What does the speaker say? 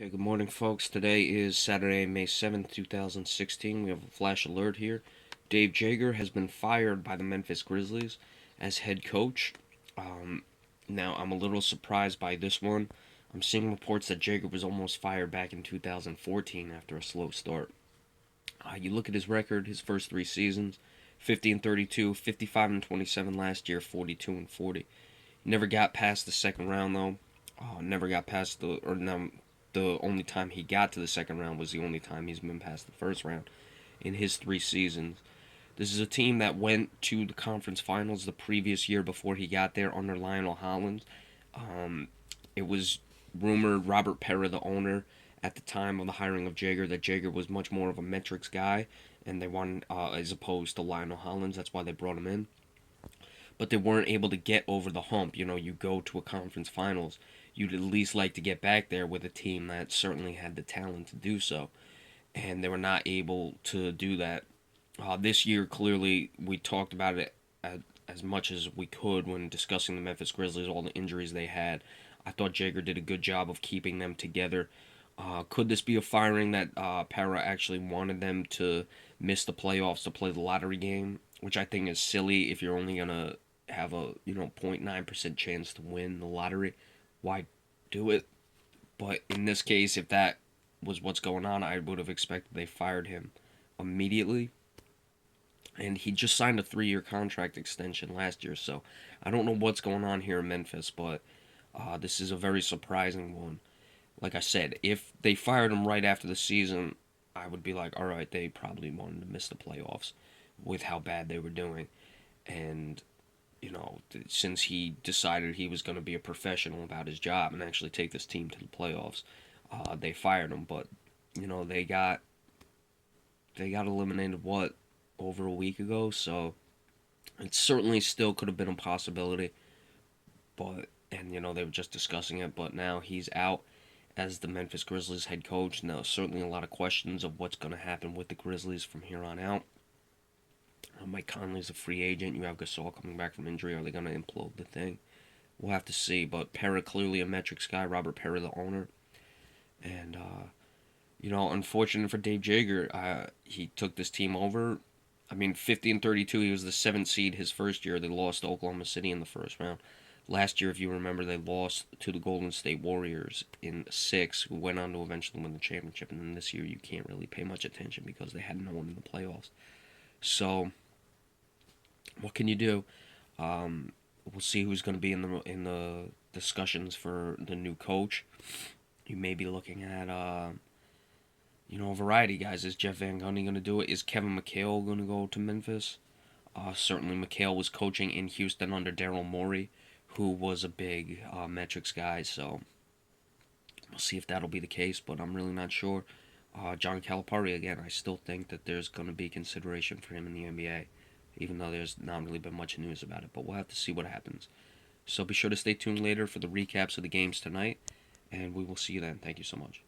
Okay, good morning, folks. Today is Saturday, May 7th, 2016. We have a flash alert here. Dave Joerger has been fired by the Memphis Grizzlies as head coach. Um, Now, I'm a little surprised by this one. I'm seeing reports that Joerger was almost fired back in 2014 after a slow start. You look at his record, his first three seasons: 50 and 32, 55 and 27 last year, 42 and 40. Never got past the second round though. Never got past the or no, the only time he got to the second round was the only time he's been past the first round in his three seasons. This is a team that went to the conference finals the previous year before he got there under Lionel Hollins. Um, it was rumored Robert Pera, the owner, at the time of the hiring of Joerger, that Joerger was much more of a metrics guy, and they wanted as opposed to Lionel Hollins. That's why they brought him in, but they weren't able to get over the hump. You know, you go to a conference finals, you'd at least like to get back there with a team that certainly had the talent to do so, and they were not able to do that. This year, clearly, we talked about it as much as we could when discussing the Memphis Grizzlies, all the injuries they had. I thought Joerger did a good job of keeping them together. Could this be a firing that Para actually wanted them to miss the playoffs to play the lottery game, which I think is silly if you're only gonna have a 0.9% chance to win the lottery. Why do it? But in this case, if that was what's going on, I would have expected they fired him immediately. And he just signed a 3-year contract extension last year, so I don't know what's going on here in Memphis, but this is a very surprising one. Like I said, if they fired him right after the season, I would be like, all right, they probably wanted to miss the playoffs with how bad they were doing. And since he decided he was going to be a professional about his job and actually take this team to the playoffs, they fired him. But they got eliminated over a week ago, so it certainly still could have been a possibility. But they were just discussing it, but now he's out as the Memphis Grizzlies head coach. Now, certainly a lot of questions of what's going to happen with the Grizzlies from here on out. Mike Conley's a free agent. You have Gasol coming back from injury. Are they going to implode the thing? We'll have to see. But Pera, clearly a metrics guy. Robert Pera, the owner. And, unfortunate for Dave Joerger. He took this team over. I mean, 50 and 32. He was the 7th seed his first year. They lost to Oklahoma City in the first round. Last year, if you remember, they lost to the Golden State Warriors in 6, who went on to eventually win the championship. And then this year, you can't really pay much attention because they had no one in the playoffs. So, what can you do? We'll see who's going to be in the discussions for the new coach. You may be looking at a variety of guys. Is Jeff Van Gundy going to do it? Is Kevin McHale going to go to Memphis? Certainly, McHale was coaching in Houston under Daryl Morey, who was a big metrics guy. So we'll see if that'll be the case, but I'm really not sure. John Calipari, again, I still think that there's going to be consideration for him in the NBA, even though there's not really been much news about it. But we'll have to see what happens. So be sure to stay tuned later for the recaps of the games tonight, and we will see you then. Thank you so much.